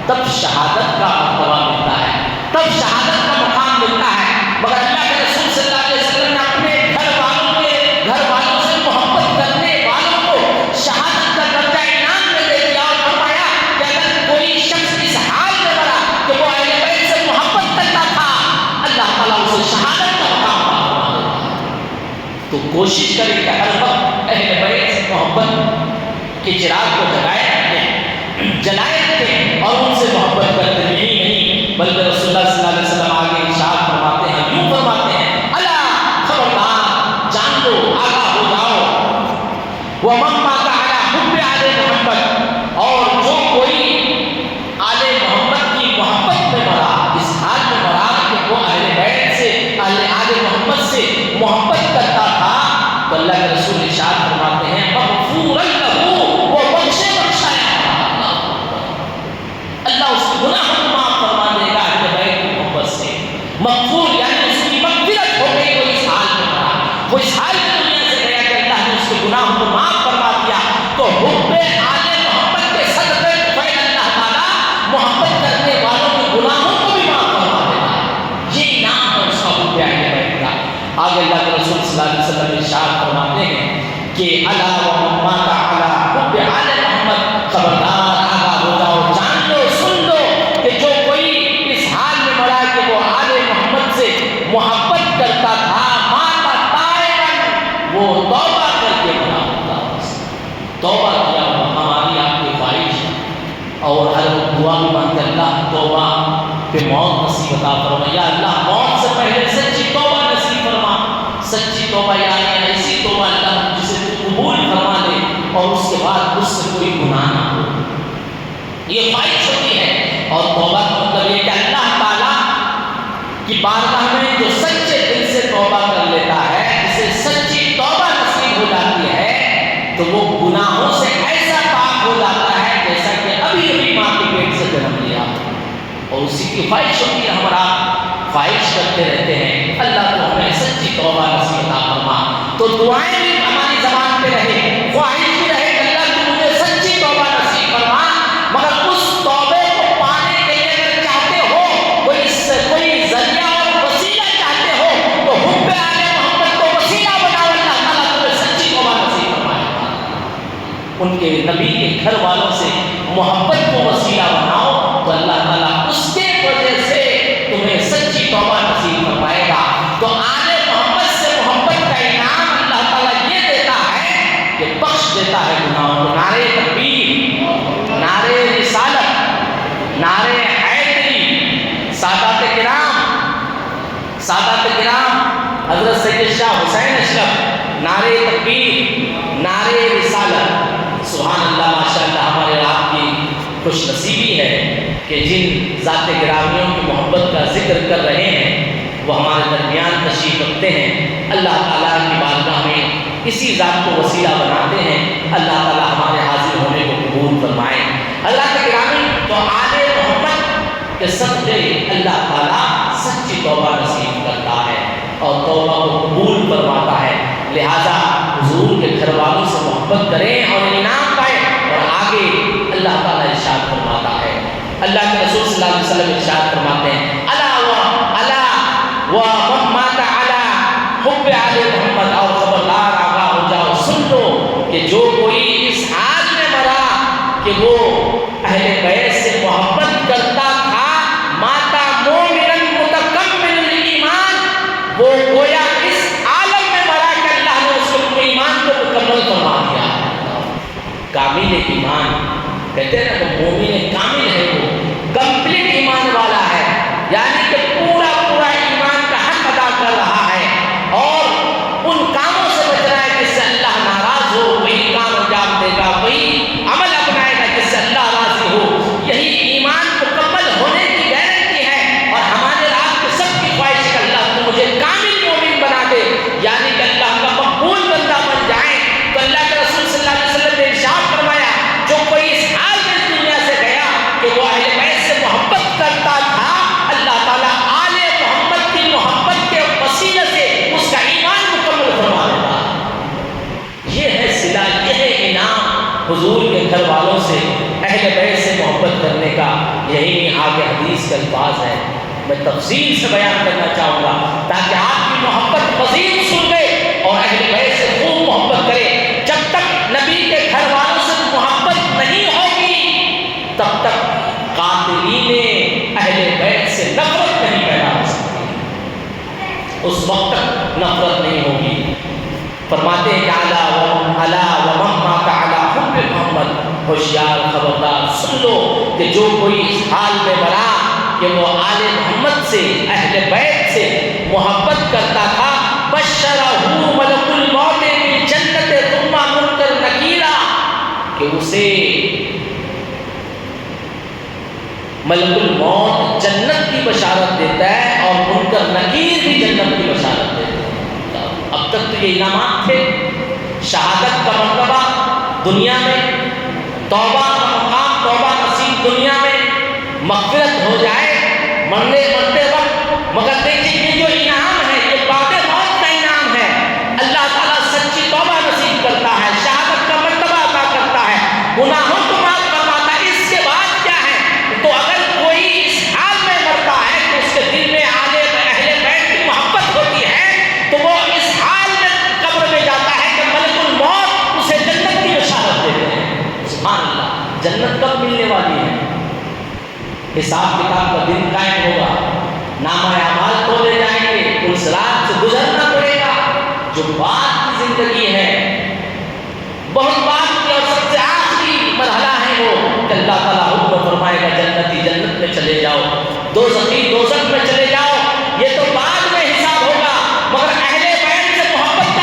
تب شہادت کا مرتبہ ملتا ہے، تب شہادت کا مقام ملتا ہے۔ مگر اللہ کے رسول صلی اللہ علیہ وسلم نے اپنے گھر والوں سے محبت کرنے والوں کو شہادت کا درجہ انعام میں دے دیا اور فرمایا کہ اگر کوئی شخص اس حال میں مرا کہ وہ اہل بیت سے محبت کرتا تھا، اللہ تعالیٰ اسے شہادت کا مقام عطا فرما دیتا ہے۔ تو کوشش کریں کہ ہر وقت اہل بیت سے محبت کے چراغ کو جلائے رکھیں اور ان سے محبت کرتے نہیں، بلکہ رسول اللہ صلی اللہ علیہ وسلم آگے ارشاد فرماتے ہیں، یوں فرماتے ہیں الا خبردار، جان لو، آگاہ ہو جاؤ، ومن مات علی حب آل محمد، اور جو کوئی آل محمد کی محبت میں مرا، اس حال میں مرا کہ وہ اہل بیت سے، آل محمد سے محبت کرتا تھا، تو اللہ کے رسول ارشاد فرماتے ہیں مغفورا لہ، وہ بخشے بخشایا، اللہ اس کے گناہ کو معاف فرما دے گا اہل بیت کی محبت سے۔ مغفور یعنی اس کی مغفرت ہو گئی، وہ اس حال میں مرا، وہ اس حال میں دنیا سے گیا کہ اللہ نے اس کے گناہ کو معاف فرما دیا، تو حب آل محمد کے صدقے فیض اللہ تعالیٰ محبت کرنے والوں کے گناہوں کو بھی معاف فرما دیتا ہے۔ یہ نام ہے اس کا حب آل بیت کا۔ آگے اللہ کے رسول صلی اللہ علیہ وسلم ارشاد فرماتے ہیں کہ الا ومن مات علی حب آل محمد، خبردار آگاہ ہو جاؤ، جان لو، سن لو کہ جو کوئی اس حال میں مرا کہ وہ آل محمد سے محبت کرتا تھا، ماتا تائباً، وہ توبہ کر کے مرا ہوتا، توبہ کیا ہوا، ہماری آپ کی خواہش ہے اور ہر دعا بھی مانتے اللہ توبہ پہ موت نصیب عطا فرما، یا اللہ موت سے پہلے سچی توبہ نصیب فرما، سچی توبہ یعنی ایسی توبہ اللہ جسے تو قبول فرما دے اور اس کے بعد اس سے کوئی گناہ نہ ہو، یہ خواہش ہوتی ہے۔ اور توبہ کا مطلب یہ کہ اللہ تعالیٰ کی بارگاہ میں جو سچے دل سے توبہ کر لیتا ہے، جسے سچی توبہ نصیب ہو جاتی ہے، تو وہ گناہوں سے ایسا پاک ہو جاتا ہے جیسا کہ ابھی ابھی ماں کے پیٹ سے جنم لیا، اور اسی کی خواہش ہوتی ہے۔ ہمارا خواہش کرتے رہتے ہیں اللہ تو ہمیں سچی توبہ نصیب عطا فرما، تو دعائیں بھی ہماری زبان پہ رہے، خواہش بھی رہے کہ اللہ تو مجھے سچی توبہ نصیب فرما، مگر اس توبے کو پانے کے لیے اگر چاہتے ہو کوئی ذریعہ اور وسیلہ چاہتے ہو تو حب آل محمد کو وسیلہ بناؤ، اللہ تعالیٰ تمہیں سچی توبہ نصیب فرمائے گا۔ ان کے نبی کے گھر والوں سے محبت کو وسیلہ بناؤ تو اللہ تعالیٰ اس کے وجہ سے تمہیں سچی توبہ نصیب فرمائے گا۔ تو آل محمد سے محبت کا انعام اللہ تعالیٰ یہ دیتا ہے کہ بخش دیتا ہے گناہوں کو۔ نعرے تکبیر، نعرے رسالت، نعرے حیدری، سادات کرام حضرت سید شاہ حسین اشرف، نعرے تکبیر، نعرے رسالت۔ سبحان اللہ، ماشاء اللہ، ہمارے آپ کی خوش نصیبی ہے کہ جن ذات گرامیوں کی محبت کا ذکر کر رہے ہیں وہ ہمارے درمیان تشریف رکھتے ہیں۔ اللہ تعالیٰ کی بارگاہ میں اسی ذات کو وسیلہ بناتے ہیں، اللہ تعالیٰ ہمارے حاضر ہونے کو قبول فرمائے۔ حضرات گرامی، تو آل محمد کے صدقے اللہ تعالیٰ سچی توبہ نصیب کرتا ہے اور توبہ کو قبول فرماتا ہے۔ لہذا حضور کے گھر والوں سے محبت کریں اور انعام پائیں۔ اور آگے اللہ تعالیٰ ارشاد فرماتا ہے، اللہ کے رسول صلی اللہ علیہ وسلم ارشاد فرماتے ہیں، الا و من مات علی حب آل محمد، اور خبردار آگاہ ہو جاؤ، سن لو کہ جو کوئی اس حال میں مرا کہ وہ اہل بیت سے محبت کرتا تھا، ماتا مومنا متکمل الایمان، وہ گویا اس عالم میں مرا کہ اللہ نے اس کو ایمان کو مکمل فرما دیا۔ کامل ایمان کہتے ہیں نا، تو مومن کامل ہے، وہ کمپلیٹ ایمان والا ہے، یعنی کہ پورا ایمان کا حق ادا کر رہا ہے اور ان کاموں سے بچ رہا ہے جس سے اللہ ناراض ہو، وہی کام انجام دے گا، وہی عمل اپنائے گا جس سے اللہ راضی ہو۔ یہی ایمان مکمل ہونے کی گارنٹی ہے، اور ہمارے آپ کے سب کی خواہش ہے کہ اللہ تو مجھے کامل مومن بنا دے، یعنی کہ اللہ کا مقبول بندہ بن جائے۔ تو اللہ کے رسول صلی اللہ علیہ وسلم نے ارشاد فرمایا، جو کوئی اس حال میں دنیا سے گیا کہ وہ اہل بیت سے محبت کرتا تھا، اللہ تعالیٰ آل محمد کی محبت کے وسیلے سے اس کا ایمان مکمل فرما دیتا۔ یہ ہے صلہ، یہ ہے انعام حضور کے گھر والوں سے اہل بیت سے محبت کرنے کا۔ یہی آگے حدیث کے الفاظ ہے، میں تفصیل سے بیان کرنا چاہوں گا تاکہ آپ کی محبت مزید سن لے اور اہل بیت سے خوب محبت کرے۔ جب تک نبی کے گھر والوں سے محبت نہیں ہوگی تب تک قاتلین اہل بیت سے نفرت نہیں پیدا ہو سکتی، اس وقت تک نفرت نہیں ہوگی۔ فرماتے ہیں کہ الا ومن مات علی حب محمد، ہوشیار، خبردار، سن لو کہ جو کوئی اس حال میں مرا کہ وہ آل محمد سے، اہل بیت سے محبت کرتا تھا، بشرہ ملک الموت بالجنت ثم منکر نکیرا، کہ اسے ملک الموت جنت کی بشارت دیتا ہے اور منکر نکیر بھی جنت کی بشارت دیتا ہے۔ اب تک تو یہ انعامات تھے، شہادت کا مرتبہ دنیا میں، توبہ کا مقام، توبہ نصیب دنیا میں، مغفرت ہو جائے مرتے وقت، مگر دیکھیں یہ جو انعام ہے یہ بعد موت کا انعام ہے۔ اللہ تعالیٰ سچی توبہ نصیب کرتا ہے، شہادت کا مرتبہ عطا کرتا ہے، گناہوں کو معاف فرماتا ہے۔ اس کے بعد کیا ہے؟ تو اگر کوئی اس حال میں مرتا ہے کہ اس کے دل میں اہل بیت کی محبت ہوتی ہے تو وہ اس حال میں قبر میں جاتا ہے کہ ملک الموت اسے جنت کی بشارت دیتے ہیں۔ سبحان اللہ، جنت کب ملنے والی ہے؟ حساب کتاب کا دن قائم ہوگا، نامہ اعمال تولے جائیں گے، ان صراط سے گزرنا پڑے گا۔ جو بعد کی زندگی ہے، بہت بعد کی اور سب سے آخری مرحلہ ہے وہ کہ اللہ تعالیٰ حکم فرمائے گا جنتی جنت میں چلے جاؤ، دوزخی دوزخ میں چلے جاؤ۔ یہ تو بعد میں حساب ہوگا، مگر اہل بیت سے محبت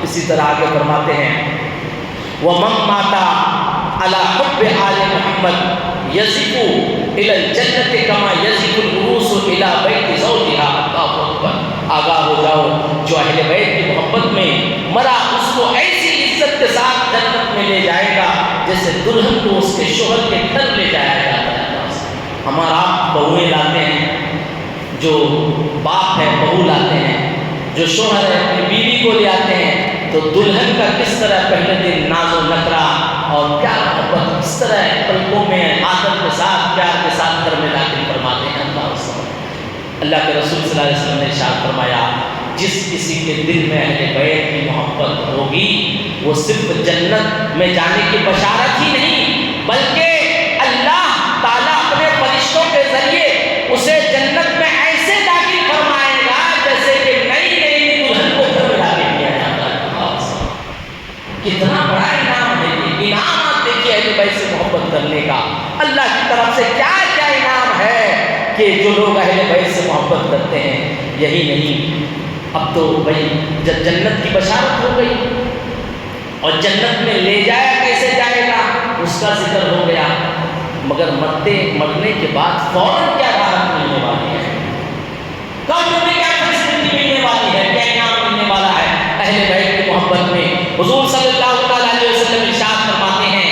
اسی طرح آگے فرماتے ہیں وَمَن مَاتَ عَلَى حُبِّ آلِ محمد يَزِفُ إِلَى الْجَنَّةِ كَمَا يَزِفُ الْعُرُوسُ إِلَى بَيْتِ زَوْجِهَا۔ اللہ اکبر، آگاہ ہو جاؤ، جو اہل بیت کی محبت میں مرا اس کو ایسی عزت کے ساتھ جنت میں لے جائے گا جیسے دلہن کو اس کے شوہر کے گھر لے جایا جاتا ہے۔ ہمارا بہویں لاتے ہیں، جو باپ ہے بہو لاتے ہیں، جو شوہر ہے اپنی بیوی کو لے آتے ہیں، تو دلہن کا کس طرح پہلے دن ناز و نخرا اور پیار محبت کس طرح پلکوں میں آدر کے ساتھ پیار کے ساتھ گھر میں داخل فرماتے ہیں۔ اللہ کے رسول صلی اللہ علیہ وسلم نے ارشاد فرمایا جس کسی کے دل میں اہل بیت کی محبت ہوگی وہ صرف جنت میں جانے کی بشارت ہی نہیں بلکہ اللہ تعالیٰ اپنے فرشتوں کے ذریعے اسے جنت میں ایسے داخل فرمائے گا جیسے کہ نئی نئی دلہن کو گھر میں داخل کیا جاتا ہے۔ کتنا بڑا انعام ہے یہ انعام، آپ دیکھیے اہل بیت سے محبت کرنے کا اللہ کی طرف سے کیا کیا انعام ہے کہ جو لوگ اہل بیت سے محبت کرتے ہیں۔ یہی نہیں، اب تو بھائی جب جنت کی بشارت ہو گئی اور جنت میں لے جایا کیسے جائے گا اس کا ذکر ہو گیا، مگر مرنے کے بعد فوراً کیا راحت ملنے والی ہے، کب میں کیا فیسلٹی ملنے والی ہے، کیا انعام ملنے والا ہے اہل بیت کی محبت میں۔ حضور صلی اللہ علیہ وسلم ارشاد فرماتے ہیں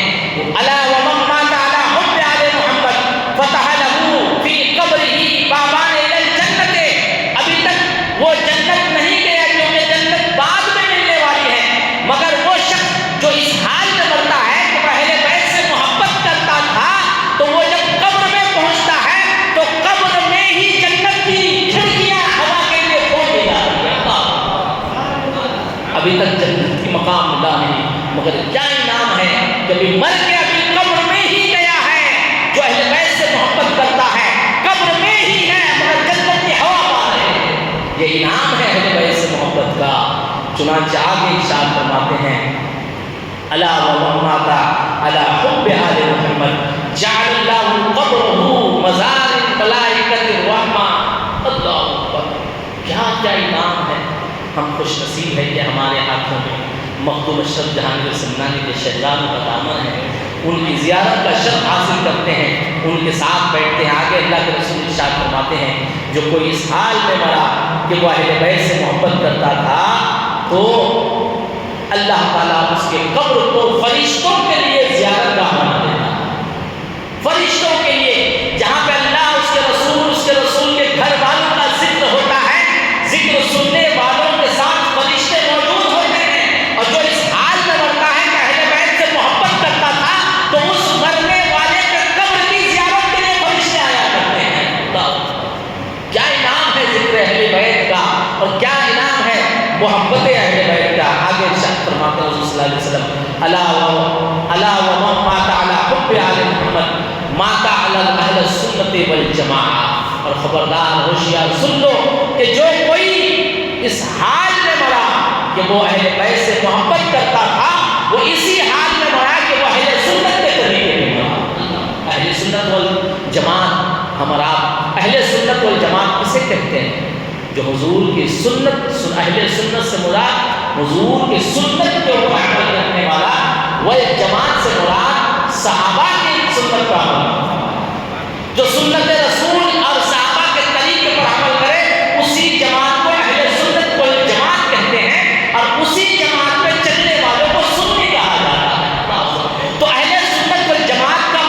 الا ومن مات علی حب آل محمد فتح له فی قبرہ بابان الی الجنۃ۔ ابھی تک وہ جنت نہیں گیا کیونکہ جنت بعد میں ملنے والی ہے، مگر وہ شخص جو اس حال میں مرتا ہے کہ وہ اہل بیت سے محبت کرتا تھا تو وہ جب قبر میں پہنچتا ہے تو قبر میں ہی جنت کی کھڑکیاں ہوا کے لیے کھول دی جاتی ہیں۔ ابھی تک جنت کی مقام ملا نہیں، مگر کیا انعام ہے کہ ابھی مر کے ابھی قبر میں ہی گیا ہے۔ جو اہل بیت سے محبت کرتا ہے قبر میں ہی ہے مگر جنت کی ہوا پا رہے ہیں، یہ انعام ہے اہل بیت سے محبت کا۔ چنانچہ آگے ارشاد فرماتے ہیں الا ومن مات علی حب آل محمد جعل اللہ قبرہ مزار الملائکۃ الرحمہ۔ اللہ اکبر، کیا کیا انعام ہے۔ ہم خوش نصیب ہے کہ ہمارے ہاتھوں میں مخدوم اشرف جہانگیر سمنانی کے شہزاد کا دامن ہے، ان کی زیارت کا شرف حاصل کرتے ہیں، ان کے ساتھ بیٹھتے ہیں۔ آگے اللہ کے رسول ارشاد فرماتے ہیں جو کوئی اس حال میں مرا کہ وہ اہل بیت سے محبت کرتا تھا تو اللہ تعالیٰ اس کے قبر کو فرشتوں کے لیے زیارت گاہ بنا دیتا ہے۔ فرشتوں کے لیے جہاں پہ اللہ اس کے رسول کے گھر والوں کا ذکر ہوتا ہے، ذکر سننے والوں کے ساتھ فرشتے موجود ہوتے ہیں، اور جو اس حال میں مرتا ہے کہ اہل بیت سے محبت کرتا تھا تو اس مرنے والے کے قبر کی زیارت کے لیے فرشتے آیا کرتے ہیں۔ کیا انعام ہے ذکر اہل بیت کا اور کیا انعام ہے محبت اہل بیت کا۔ آگے ارشاد فرماتے ہیں حضور صلی اللہ علیہ وسلم الا ومن مات علی حب آل محمد مات علی اہل السنۃ والجماعہ۔ اور خبردار ہوشیار سن لو کہ جو کوئی اس حال میں مرا کہ وہ اہل بیت سے محبت کرتا تھا وہ اسی حال میں مرا کہ وہ اہل سنت کے طریقے میں مرا۔ اہل سنت والجماعت ہمارا اہل سنت والجماعت کسے کہتے ہیں؟ جو حضور کی سنت، اہل سنت سے مراد حضور کی سنت کے اوپر عمل کرنے والا، وہ جماعت سے مراد صحابہ کی سنت پر عمل، جو سنت رسول اور صحابہ کے طریقے پر عمل کرے اسی جماعت کو اہل سنت والجماعت کہتے ہیں، اور اسی جماعت میں چلنے والوں کو سنی کہا جاتا ہے۔ تو اہل سنت والجماعت کا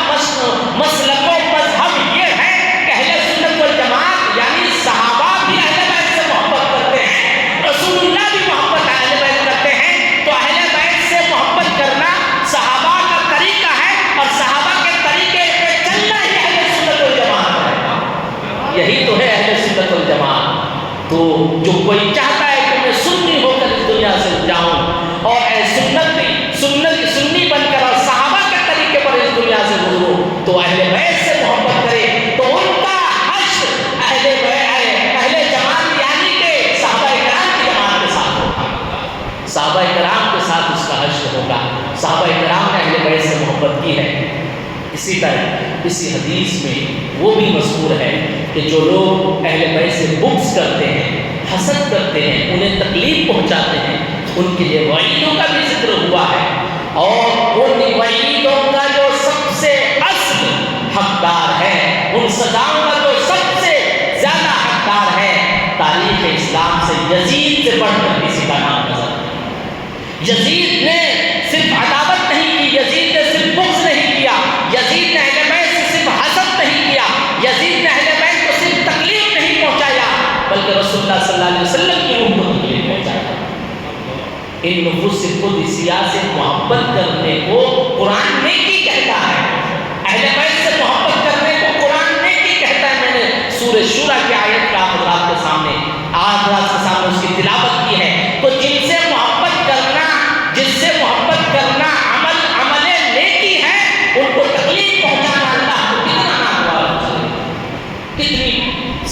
مسلک و مذہب یہ ہے کہ اہل سنت والجماعت یعنی صحابہ بھی اہل بیت سے محبت کرتے ہیں، رسول اللہ بھی محبت اہل بیت کرتے ہیں، تو اہل بیت سے محبت کرنا صحابہ کا طریقہ ہے اور صحابہ کے طریقے پہ چلنا ہی اہل سنت والجماعت ہے۔ یہی تو ہے اہل سنت والجماعت۔ تو جو کوئی چاہتا ہے کہ میں سنی ہو کر اس دنیا سے جاؤں اور سنی بن کر اور صحابہ کے طریقے پر اس دنیا سے گزروں تو اہل بیت سے محبت کرے، تو ان کا حشر اہل جماعت یعنی کہ صحابہ کرام کی جماعت کے ساتھ ہوگا، صحابہ کرام کے ساتھ اس کا حشر ہوگا۔ صحابہ کرام نے اہل بیت سے محبت کی ہے۔ اسی طرح اسی حدیث میں وہ بھی مذکور ہے کہ جو لوگ اہل بیت سے بغض کرتے ہیں، حسد کرتے ہیں، انہیں تکلیف پہنچاتے ہیں، ان کے لیے وعیدوں کا بھی ذکر ہوا ہے، اور ان وعیدوں کا جو سب سے اصل حقدار ہے، ان سزاؤں کا جو سب سے زیادہ حقدار ہے، تاریخ اسلام سے یزید سے بڑھ کر کسی کا نام نظر نہیں۔ یزید نے صرف عداوت نہیں کی، یزید نے صرف بغض نہیں کیا، یزید نے اہل بیت سے صرف حسد نہیں کیا، یزید نے اہل بیت کو صرف تکلیف نہیں پہنچایا، بلکہ رسول اللہ صلی اللہ علیہ وسلم کی روح کو تکلیف پہنچایا۔ ان نفوس قدسیہ سے محبت کرنے کو قرآن نیکی کہتا ہے، اہل بیت سے محبت کرنے کو قرآن نیکی کہتا ہے۔ میں نے سورہ شورى کی آیت کا حضرات کے سامنے اس کی تلاوت کی ہے۔ تو جن سے محبت کرنا، جس سے محبت کرنا عمل نیکی ہے، ان کو تکلیف پہنچانا اللہ کو کتنا ناگوار ہے، کتنی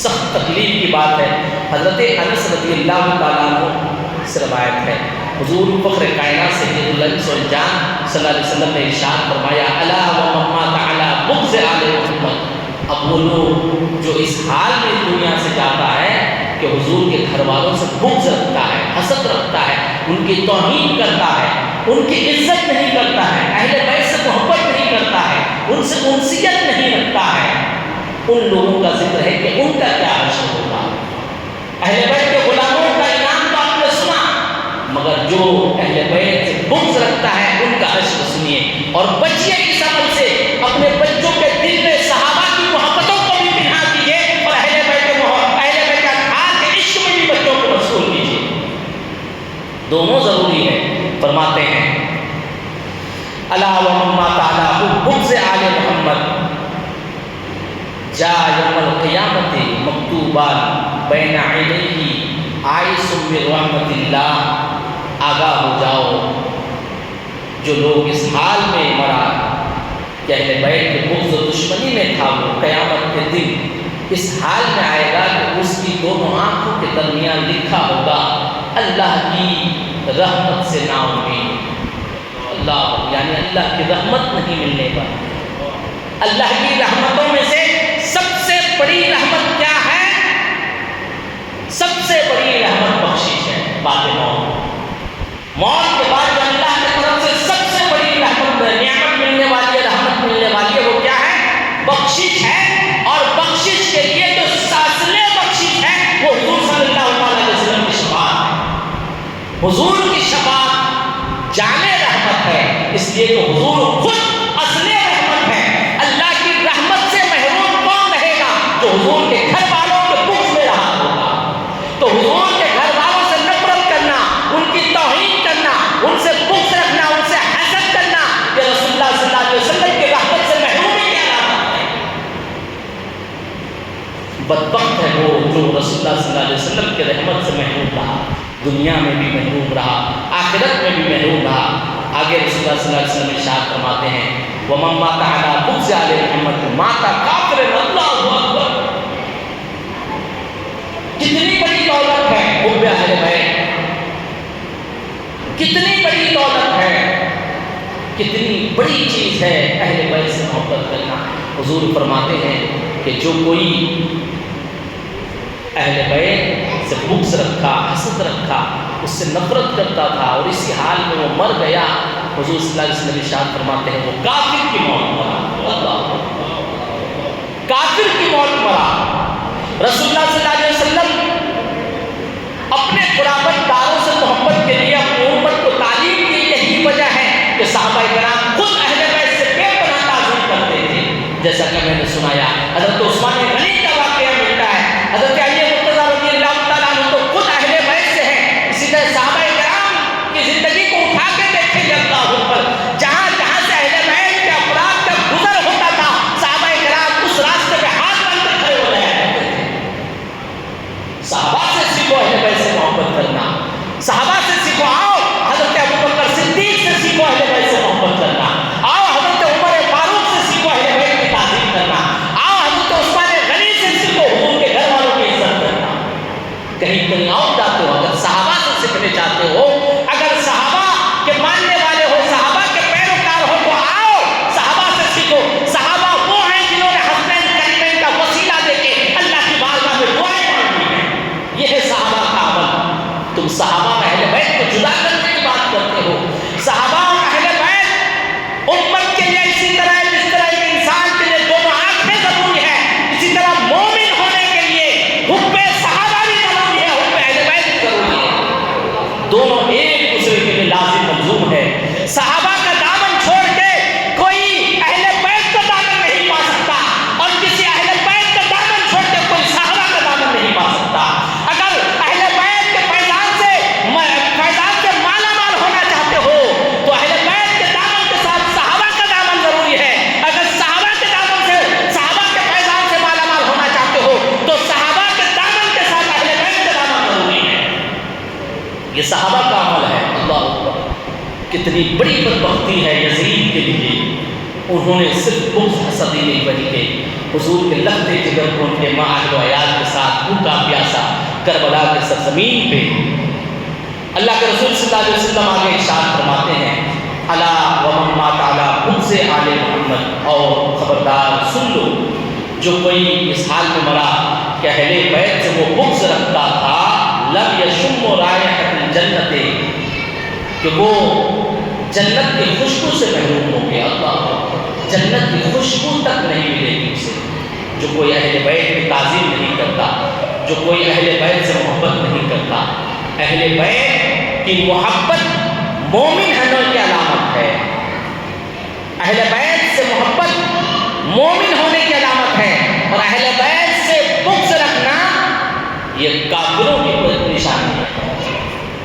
سخت تکلیف کی بات ہے۔ حضرت انس رضی اللہ تعالیٰ عنہ سے روایت ہے، حضور فخر کائنات سید الانس والجان صلی اللہ علیہ وسلم نے ارشاد فرمایا، الا ومما تعالی بغض آل محمد۔ اب وہ لوگ جو اس حال میں دنیا سے جاتا ہے کہ حضور کے گھر والوں سے بغض رکھتا ہے، حسد رکھتا ہے، ان کی توہین کرتا ہے، ان کی عزت نہیں کرتا ہے، اہل بیت سے محبت نہیں کرتا ہے، ان سے انسیت نہیں رکھتا ہے، ان لوگوں کا ذکر ہے کہ ان کا کیا حشر ہوگا۔ اہل بیت کے غلاموں کا انعام تو آپ نے سنا، مگر جو اہل بیت سے بغض رکھتا ہے ان کا حشر سنیے، اور بچیے اس عمل سے، اپنے بچوں کے دل میں صحابہ کی محبتوں کو بھی بنا دیجیے، اور اہل بیت کے اطہار کے عشق میں بھی بچوں کو مشغول کیجیے، دونوں ضروری ہے۔ فرماتے ہیں الا ومما تعالی بغض آل محمد جاء یوم القیامت مکتوبا بین عینیہ عائس من رحمت اللہ۔ آگاہ ہو جاؤ، جو لوگ اس حال میں مرا کہ اہل بیت کے بغض و دشمنی میں تھا، وہ قیامت کے دن اس حال میں آئے گا کہ اس کی دونوں آنکھوں کے درمیان لکھا ہوگا اللہ کی رحمت سے نا امید۔ اللہ یعنی اللہ کی رحمت نہیں ملنے پر۔ اللہ کی رحمتوں میں سے سب سے بڑی رحمت کیا ہے؟ سب سے بڑی رحمت بخشش ہے بعد موت کے بعد جو اللہ کی طرف سے سب سے بڑی رحمت نعمت ملنے والی ہے، رحمت ملنے والی ہے، وہ کیا ہے؟ بخشش ہے۔ اور بخشش کے لیے جو ساسلے بخشش ہے وہ حضور صلی اللہ علیہ وسلم کی شفاعت ہے۔ حضور کی شفاعت جامع رحمت ہے، اس لیے کہ حضور خود اصل رحمت ہے۔ اللہ کی رحمت سے محروم کون رہے گا؟ جو حضور کے گھر والوں کے بغض میں رہا ہوگا۔ تو حضور کے گھر والوں سے نفرت کرنا، ان کی توہین کرنا، ان سے بغض رکھنا، ان سے حسد کرنا، یہ رسول اللہ صلی اللہ علیہ وسلم کی رحمت سے محرومی کی علامت ہے۔ بدبخت ہے وہ جو رسول اللہ صلی اللہ علیہ وسلم کی رحمت سے محروم رہا، دنیا میں بھی محروم رہا، آخرت میں بھی محروم رہا۔ آگے رسول اللہ صلی اللہ علیہ وسلم ارشاد فرماتے ہیں وَمَن مَاتَ عَلَىٰ بُغْضِ آلِ مُحَمَّدٍ مَاتَ كَافِرًا۔ اللہ اکبر، کتنی بڑی دولت ہے حب اہل بیت، کتنی بڑی دولت ہے، کتنی بڑی چیز ہے اہل بیت سے محبت کرنا۔ حضور فرماتے ہیں کہ جو کوئی اہل بیت سے بغض رکھا، حسد رکھا، اس سے نفرت کرتا تھا، اور اسی حال میں وہ مر گیا، حضور صلی اللہ علیہ وسلم ارشاد فرماتے ہیں وہ کافر کی موت مرا۔ اللہ، کافر کی موت مرا۔ رسول اللہ صلی اللہ علیہ وسلم اپنے قرابت داروں سے محبت کے لیے اپنی امت کو تعلیم کی، یہی وجہ ہے کہ صحابہ کرام خود اہل بیت سے بے پناہ تعظیم کرتے تھے۔ جیسا کہ میں نے سنایا حضرت عثمان غنی کا واقعہ ملتا ہے، حضرت علی مرتضیٰ رضی اللہ تعالیٰ عنہ تو خود اہل بیت سے ہیں۔ اسی طرح صحابہ کرام کی زندگی کو اٹھا کے دیکھیں گے، اللہ اکبر، جہاں جہاں سے اہل بیت کے افراد کا گزر ہوتا تھا، صحابہ کرام اس راستے پہ ہاتھ بن کے کھڑے ہو جایا کرتے تھے۔ صحابہ سے سیکھو اہل بیت سے محبت کرنا، صحابہ سے سیکھو، آؤ حضرت ابوبکر صدیق سے سیکھو اہل بیت سے محبت کرنا، آؤ حضرت عمر فاروق سے سیکھو اہل بیت کی تعظیم کرنا، آؤ حضرت عثمان غنی اتنی بڑی بدبختی ہے یزید کے لیے، انہوں نے صرف بغض حسد ہی نہیں بلکہ حضور کے لختے جگر کو ان کے ماں اہل و عیال کے ساتھ بھوکا پیاسا کربلا کے سرزمین پہ اللہ کے رسول صلی اللہ علیہ وسلم آگے ارشاد فرماتے ہیں الا ومن مات علی بغض آل محمد، اور خبردار سن لو جو کوئی اس حال میں مرا کہ اہل بیت سے وہ بغض رکھتا تھا، لم یشم رائحۃ الجنت، کہ وہ جنت کی خوشبو سے محروم ہو گیا، اللہ جنت کی خوشبو تک نہیں ملے گی اسے۔ جو کوئی اہل بیت کی تعظیم نہیں کرتا، جو کوئی اہل بیت سے محبت نہیں کرتا، اہل بیت کی محبت مومن ہونے کی علامت ہے، اہل بیت سے محبت مومن ہونے کی علامت ہے، اور اہل بیت سے بغض رکھنا یہ کافروں کی نشانی ہے،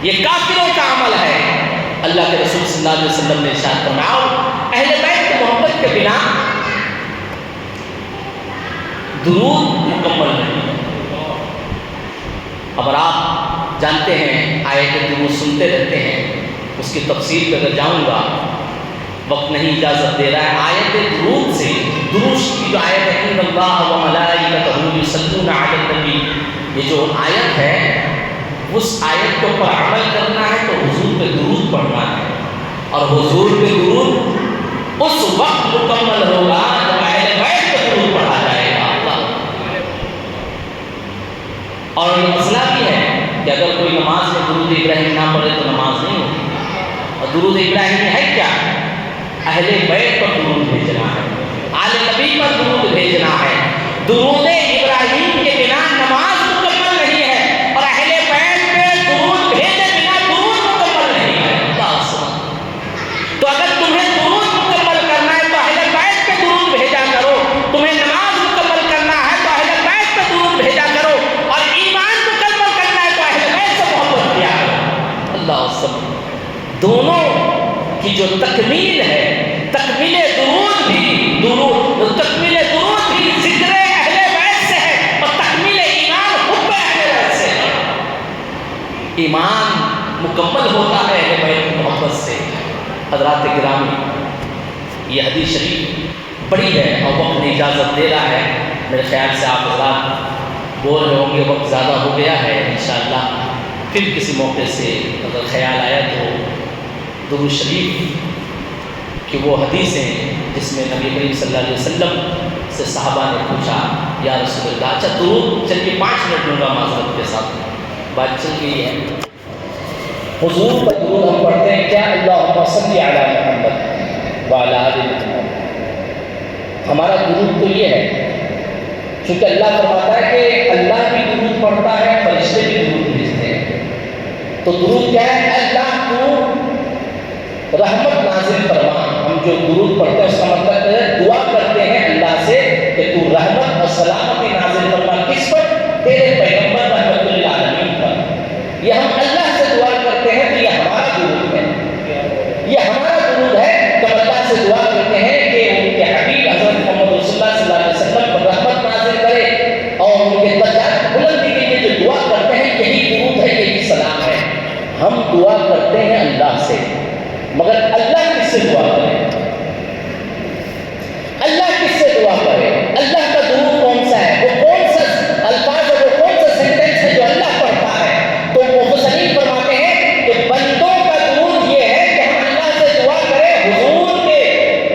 یہ کافروں کا عمل ہے۔ اللہ کے رسول صلی اللہ علیہ وسلم نے ارشاد فرمایا اہل بیت کی محبت کے بنا درود مکمل نہیں ہے۔ اب آپ جانتے ہیں آیت درود سنتے رہتے ہیں، اس کی تفسیر پہ اگر جاؤں گا وقت نہیں اجازت دے رہا ہے۔ آیت درود سے، درود کی جو آیت ہے ان اللہ و ملائکتہ یصلون علی النبی، یہ جو آیت ہے اس آیت کے اوپر عمل کرنا ہے تو حضور پہ درود پڑھنا ہے، اور حضور پہ درود اس وقت مکمل ہوگا جب اہل بیت پہ درود پڑھا جائے گا۔ اور یہ مسئلہ بھی ہے کہ اگر کوئی نماز میں درود ابراہیم نہ پڑھے تو نماز نہیں ہوگی، اور درود ابراہیم ہے کیا؟ اہل بیت پر درود بھیجنا ہے، آل نبی پر درود بھیجنا ہے۔ درود ابراہیم کے بنا نماز مکمل نہیں ہے، اور اہل بیت پہ درود بھیجے بنا درود مکمل نہیں ہے۔ تو اگر تمہیں درود مکمل کرنا ہے تو اہل بیت پہ درود بھیجا کرو، تمہیں نماز مکمل کرنا ہے تو اہل بیت پہ درود بھیجا کرو، اور ایمان مکمل کرنا ہے تو اہل بیت سے محبت کیا کرو۔ اللہ سبحانہ دونوں کی جو تکمیل ہے، تکمیل درود بھی ذکر اہل بیت سے ہے، اور تکمیل ایمان حب اہل بیت سے ہے۔ ایمان مکمل ہوتا ہے اہل بیت کی محبت سے۔ حضرات گرامی، یہ حدیث شریف بڑی ہے اور وقت نے اجازت دے رہا ہے، میرے خیال سے آپ حضرات بول رہے ہوں گے وقت زیادہ ہو گیا ہے، انشاءاللہ پھر کسی موقع سے اگر خیال آیا تو درود شریف کی وہ حدیثیں جس میں نبی کریم صلی اللہ علیہ وسلم سے صحابہ نے پوچھا یا رسول اللہ، اچھا درود چلیے 5 منٹ لوں گا معذرت کے ساتھ، بات چل رہی ہے۔ حضور پر درود ہم پڑھتے ہیں کیا؟ اللہم صلی علی محمد وعلی آل محمد۔ ہمارا درود تو یہ ہے، چونکہ اللہ فرماتا ہے کہ اللہ بھی درود پڑھتا ہے، فرشتے بھی درود بھیجتے ہیں، تو درود کیا ہے؟ اللہ تو رحمت نازل فرما۔ ہم جو درود پڑھتے ہیں اس کا مطلب ہے دعا کرتے ہیں اللہ سے کہ تو رحمت اور سلامتی نازل فرما، کس پر؟ تیرے پیغمبر رحمت للعالمین پر۔ یہ ہم اللہ سے دعا کرتے ہیں تو یہ ہمارا درود ہے، یہ ہمارا درود ہے۔ جب اللہ سے دعا کرتے ہیں کہ ان کے حبیب حضرت محمد رسول اللہ صلی اللہ علیہ وسلم پر رحمت نازل کرے اور ان کے درجات بلندی کے لیے جو دعا کرتے ہیں یہی درود ہے، یہی سلام ہے۔ ہم دعا کرتے ہیں اللہ سے، مگر اللہ کس سے دعا کرے؟ اللہ کس سے دعا کرے؟ اللہ کا درود کون سا ہے؟ وہ کون سا الفاظ ہے، وہ کون سا سینٹنس ہے جو اللہ پڑھتا ہے؟ تو مفسرین فرماتے ہیں کہ بندوں کا درود یہ ہے کہ ہم اللہ سے دعا کریں حضور کے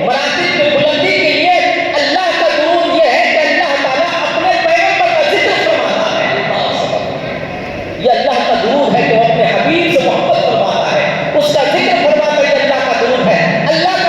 مراتب میں بلندی کے لیے۔ اللہ کا درود یہ ہے کہ اللہ تعالیٰ اپنے پیغمبر کا ذکر فرماتا ہے، یہ اللہ کا درود ہے کہ وہ اپنے حبیب سے محبت فرماتا ہے، اس کا ذکر فرماتا ہے، اللہ کا درود ہے۔ اللہ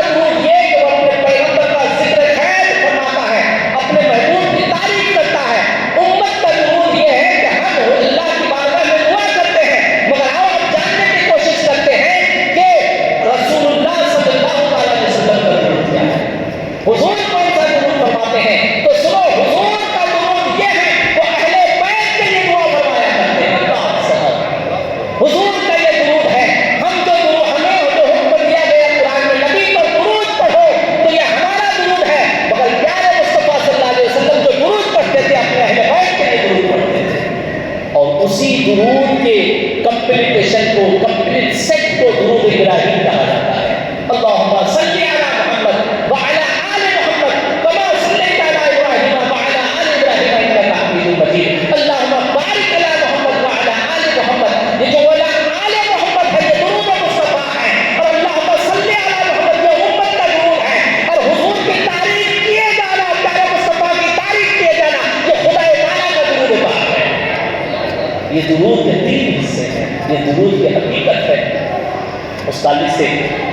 یہ درود کے 3 حصے ہیں، یہ درود کی حقیقت ہے۔ اس تعلق سے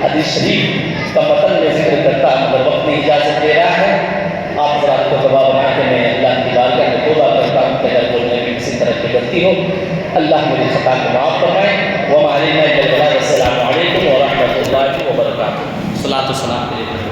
حدیث شریف کا متن میں ذکر کرتا مگر وقت میں اجازت دے رہا ہے۔ آپ حضرات کو گواہ بنا کے میں اللہ کی بارگاہ میں توبہ کرتا ہوں کہ اگر بولنے میں کسی طرح کی غلطی ہو اللہ میری خطا کو معاف فرمائے۔ وما علینا الا البلاغ۔ السلام علیکم ورحمۃ اللہ وبرکاتہ۔ صلاۃ و سلام علیہ